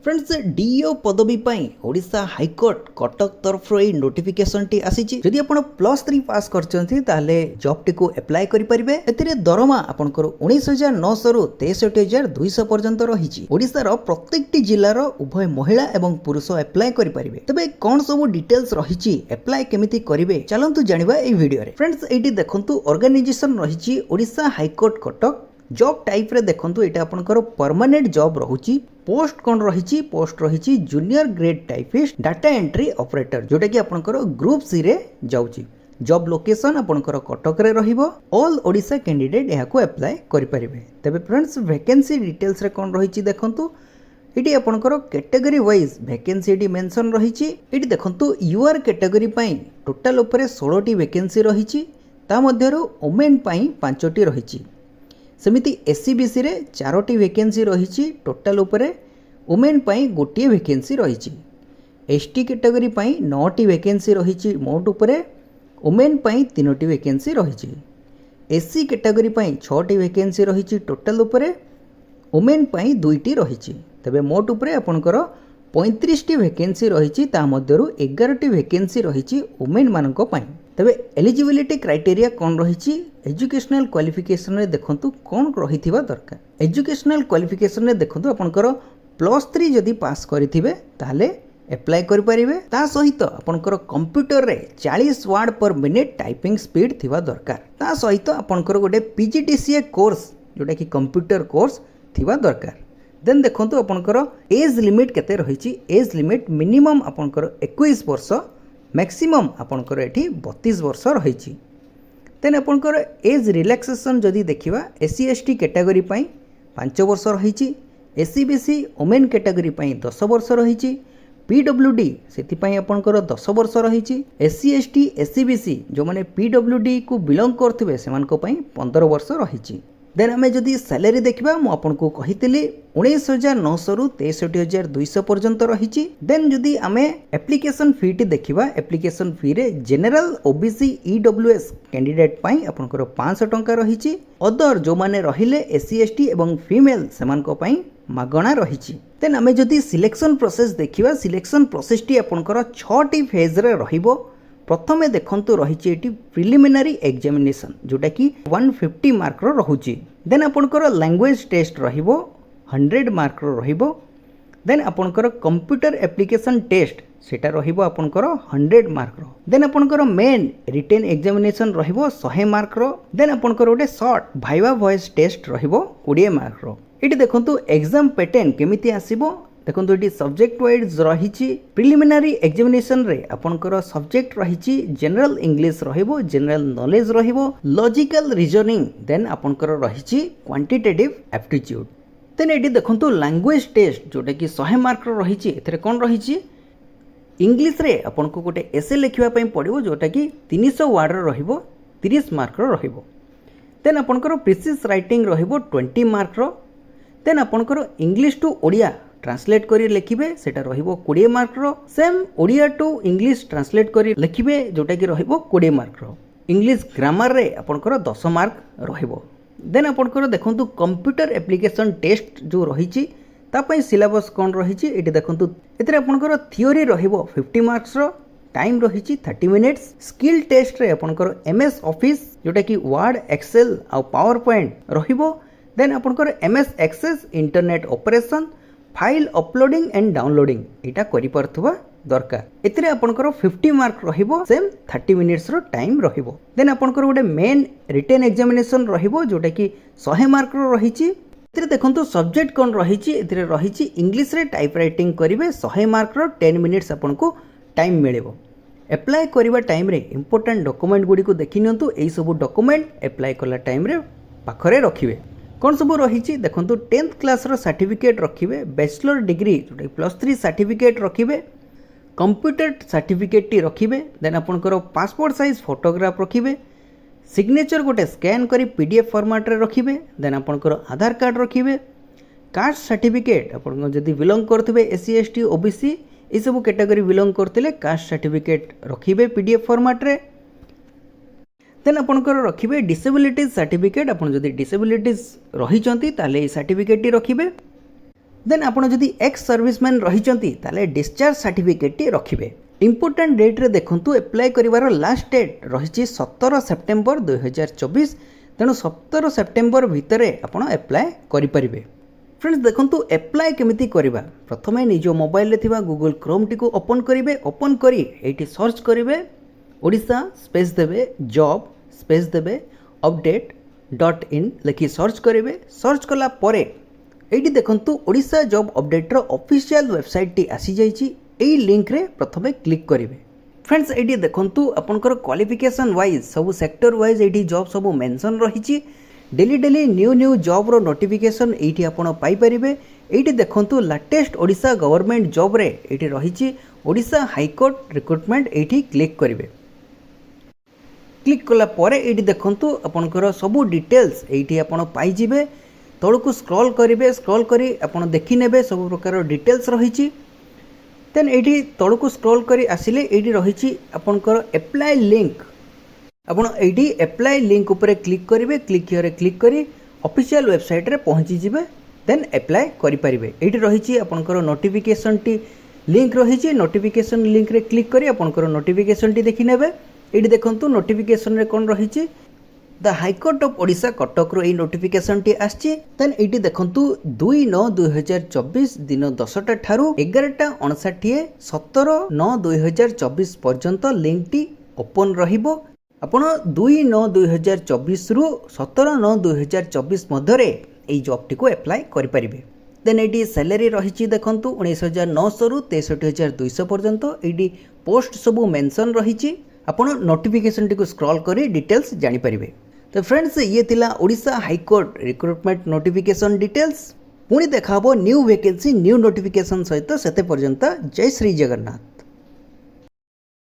Friends do पदवी Odisha high court Cuttack तरफ notification T आसी जदि आप +3 पास करते जॉब टी को एप्लाय करेंगे ए दरमा आपंकर 19,900 रु 63,200 पर्यंत रही ओडिशार प्रत्येक जिलार उभय महिला एवं पुरुष एप्लाय करेंगे तेज कौन सब डिटेल्स रही एप्लाय केमिति करेंगे चलतु जानिबा ए वीडियो रे। फ्रेंड्स एटी देखंतु ऑर्गेनाइजेशन रही Odisha high court Cuttack job type रे देखंतु एटा आपनकर परमानेंट जॉब रहुची पोस्ट कौन रही पोस्ट रही junior grade typist data entry operator जोटा कि आपनकर ग्रुप सी रे जाउची। जॉब लोकेशन आपनकर कटक रे रहिबो। ऑल ओडिशा कैंडिडेट यहा को अप्लाई करि परिबे। तबे फ्रेंड्स वैकेंसी डिटेल्स रे कौन रही देखंतु इटी आपनकर category wise vacancy eighty mention रही। इटी देखंतु यूआर कैटेगरी पई टोटल ऊपर 16टी वैकेंसी रही ता मध्यरु वुमेन पई 5टी रही। सेमिति एससीबीसी रे 4टी वैकेंसी रही टोटल उपरे वुमेन पई गोटे वैकेंसी रही। एसटी कैटेगरी पई 9टी वैकेंसी रही मोट उपरे वुमेन पई 3टी वैकेंसी रही। एससी कैटेगरी पई 6टी वैकेंसी रही टोटल उपरे वुमेन पई 2टी रही। तबे मोट उपरे आपनकर 35टी वैकेंसी रही ता मध्यरु 11टी वैकेंसी रही वुमेन मानक पई। तबे एलिजिबिलिटी क्राइटेरिया कौन रही एजुकेशनल क्वालिफिकेशन रे देखंतु कौन रही दरकार। एजुकेशनल क्वालिफिकेशन रे देखंतु आपनकर +3 जदि पास करिथिबे ताले एप्लाय करि परिबे। ता सहित आपनकर कंप्यूटर रे 40 word per minute typing speed थिबा दरकार। ता सहित आपनकर गोटे पीजीडीसीए कोर्स जोटा कि कंप्यूटर कोर्स थिबा दरकार। देन देखंतु आपनकर एज लिमिट केते रही। एज लिमिट मिनिमम आपनकर 21 वर्ष मैक्सिमम आपनकर एठी 32 वर्ष रही। देन आपनकर एज रिलैक्सेशन जदि देखिबा एससी एसटी कैटेगरी पई 5 वर्ष रही। एससीबीसी वुमेन कैटेगरी पई 10 वर्ष रही। पीडब्ल्यूडी सेति पई आपनकर 10 वर्ष रही। एससी एसटी एससीबीसी जो माने पीडब्ल्यूडी को बिलोंग करथिबे सेमानको पई 15 वर्ष रही। देन आमे जदि सैलरी देखिबा मु आपनको कहितली 19,900 रु 63,200 पर्यंत रही। देन जदि आमे एप्लिकेशन फी टी देखिबा एप्लिकेशन फी रे जनरल ओबीसी ईडब्ल्यूएस कैंडिडेट पई आपनकर 500 टंका रही। अदर जो माने रहिले एससी एसटी एवं फीमेल सेमानको पई मागणा रही। देन आमे जदि सिलेक्शन प्रोसेस देखिबा सिलेक्शन प्रोसेस टी आपनकर 6टी फेज रे रहिबो। प्रथमे देखंतु रही एटी प्रिलिमिनारी एग्जामिनेशन जोटा कि 150 मार्क रहुची। देन आपनकर लैंग्वेज टेस्ट रहिबो 100 मार्क रहिबो। देन आपनकर कंप्यूटर एप्लिकेशन टेस्ट सेटा रहिबो आपनकर 100 मार्क रो। देन आपनकर मेन रिटन एग्जामिनेशन रहिबो 100 मार्क रो। देन आपनकर गोटे शॉर्ट भाइवा वॉइस टेस्ट रहिबो 20 मार्क रो। इटी देखंतु एग्जाम पैटर्न केमिति आसीबो देखो ये सब्जेक्ट वाइज रही। प्रिलिमिनारी एग्जामिनेशन रे आपनकर सब्जेक्ट रही जनरल इंग्लिश रहिबो जनरल नॉलेज रहिबो लॉजिकल रीजनिंग देन आपनकर रही क्वांटिटेटिव एप्टीट्यूड। देन एटी देखंतु लैंग्वेज टेस्ट जोटा कि 100 मार्क रही एथरे कोन रही इंग्लिश रे आपनको गोटे एसे लिखिबा पई पड़िबो जोटा कि 300 वर्ड रहिबो 30 मार्क रहिबो। देन आपनकर प्रिसिस राइटिंग रहिबो 20 मार्क रो। देन आपनकर इंग्लिश टू ओडिया ट्रांसलेट करी लिखिबे सेटा रहिबो 20 मार्क रो। Same Odia to English translate करी लिखिबे जोटा कि रहिबो 20 मार्क रो। इंग्लिश ग्रामर रे आपनकर 10 मार्क रहिबो। देन आपनकर देखंतु कंप्यूटर एप्लिकेशन टेस्ट जो रहिची ता पई सिलेबस कोन रहिची एटी देखंतु एतरे आपनकर थ्योरी रहिबो 50 मार्क्स रो टाइम रहिची 30 मिनिट्स। स्किल टेस्ट रे आपनकर एमएस ऑफिस जोटा कि वर्ड एक्सेल आ पावर पॉइंट रहिबो। देन आपनकर MS Access internet operation file uploading and downloading एटा करि परथबा दरकार। एतरे आपनकर 50 मार्क रहिबो सेम 30 मिनिट्स रो टाइम रहिबो। देन आपनकर गोटे मेन रिटन एग्जामिनेशन रहिबो जोटा कि 100 मार्क रो रहिची। एतरे देखंतु सब्जेक्ट कोन रहिची एतरे रहिची इंग्लिश रे टाइप राइटिंग करिवे 100 मार्क रो 10 मिनिट्स आपनको टाइम मिलेबो। एप्लाई करिवा टाइम रे इंपोर्टेंट डॉक्यूमेंट गुडी को देखि नियंतु एई सब डॉक्यूमेंट एप्लाई करला टाइम रे पाखरे रखिबे। कौन सब रही देखो 10th क्लास सर्टिफिकेट रखिए बैचलर डिग्री जो +3 सर्टिफिकेट रखिए कंप्यूटर सर्टिफिकेट टी रखिए। देन आपनकर पासपोर्ट साइज फोटोग्राफ रखिए सिग्नेचर गोटे स्कैन करी पीडीएफ फॉर्मेट रे रखिए। देन आपनकर आधार कार्ड रखिए कास्ट सर्टिफिकेट आपन जदि बिलोंग करथिबे एससी एसटी ओबीसी ए सब कैटेगरी बिलोंग करथिले कास्ट सर्टिफिकेट रखिए पीडीएफ फॉर्मेट रे। देन आपनकर रखिए डिसेबिलिटीज सर्टिफिकेट आपन जदि डिसेबिलिटीज रही ताले सर्टिफिकेट रखिए। देन आपण जदि एक्स सर्विसमैन रहिचंती ताले डिस्चार्ज सर्टिफिकेट टी रखिबे। इंपोर्टेंट डेट रे देखंतु अप्लाई करिवार लास्ट डेट रहिछि 17 सेप्टेम्बर 2024। तेणु 17 सेप्टेम्बर भितर आपण अप्लाई करि परिबे। फ्रेंड्स देखंतु अप्लाई केमिति करिबा। प्रथमे निजो मोबाइल रे थिबा गूगल क्रोम टी को ओपन करिवे। ओपन करी एठी सर्च करिवे ओडिशा स्पेस देबे जॉब स्पेस देबे update.in लिखि सर्च करिवे। सर्च कला परे एठी देखंतु ओडिशा जॉब अपडेट रो ऑफिशियल वेबसाइट टी आसी जाईची। एई लिंक रे प्रथमे क्लिक करिवे। फ्रेंड्स एठी देखंतु आपनकर क्वालिफिकेशन वाइज सब सेक्टर वाइज एठी जॉब सब मेंशन रहिची। डेली डेली न्यू जॉब रो नोटिफिकेशन एठी आपण पाई परिबे। एठी देखंतु लेटेस्ट ओडिशा गवर्नमेंट जॉब रे एठी रहिची ओडिशा हाईकोर्ट रिक्रुटमेंट। एठी क्लिक करिवे। क्लिक कला परे एठी देखंतु आपनकर सब डिटेल्स एठी आपण पाई जिवे। तळकु स्क्रॉल करिवे। स्क्रॉल करी आपण देखि नेबे सब प्रकार डिटेल्स रहिची। देन एठी तळकु स्क्रॉल करी आसिले एठी रहिची आपनकर अप्लाई लिंक। आपण एठी अप्लाई लिंक ऊपर क्लिक करिवे। क्लिक हियर क्लिक करी ऑफिशियल वेबसाइट रे पहुंची जिवे। देन अप्लाई करि परिबे। एठी रहिची आपनकर नोटिफिकेशन टी लिंक रहिची। नोटिफिकेशन लिंक रे क्लिक करी आपनकर नोटिफिकेशन टी देखि नेबे। एठी देखंतु नोटिफिकेशन रे कोन रहिची the high court of Odisha Cuttack रो ए नोटिफिकेशन टी आछि। देन एठी देखंतु 2/9/2024 दिन 10टा ठारू 11:59 17/9/2024 पर्यंत लिंक टी ओपन रहिबो। आपण 2/9/2024 रु 17/9/2024 मध्यरे ए जॉब टी को अप्लाई करि परिबे। देन एटी सैलरी रहिची देखंतु 19,900 रु 63,200 पर्यंत। एटी पोस्ट सबु मेंशन रहिची। आपण नोटिफिकेशन टी को स्क्रॉल करी डिटेल्स जानि परिबे। तो फ्रेंड्स ये थिला Odisha high court recruitment notification details. पुणी देखाबो न्यू वैकेंसी न्यू नोटिफिकेशन सहित सेते पर्यंत जय श्री जगन्नाथ।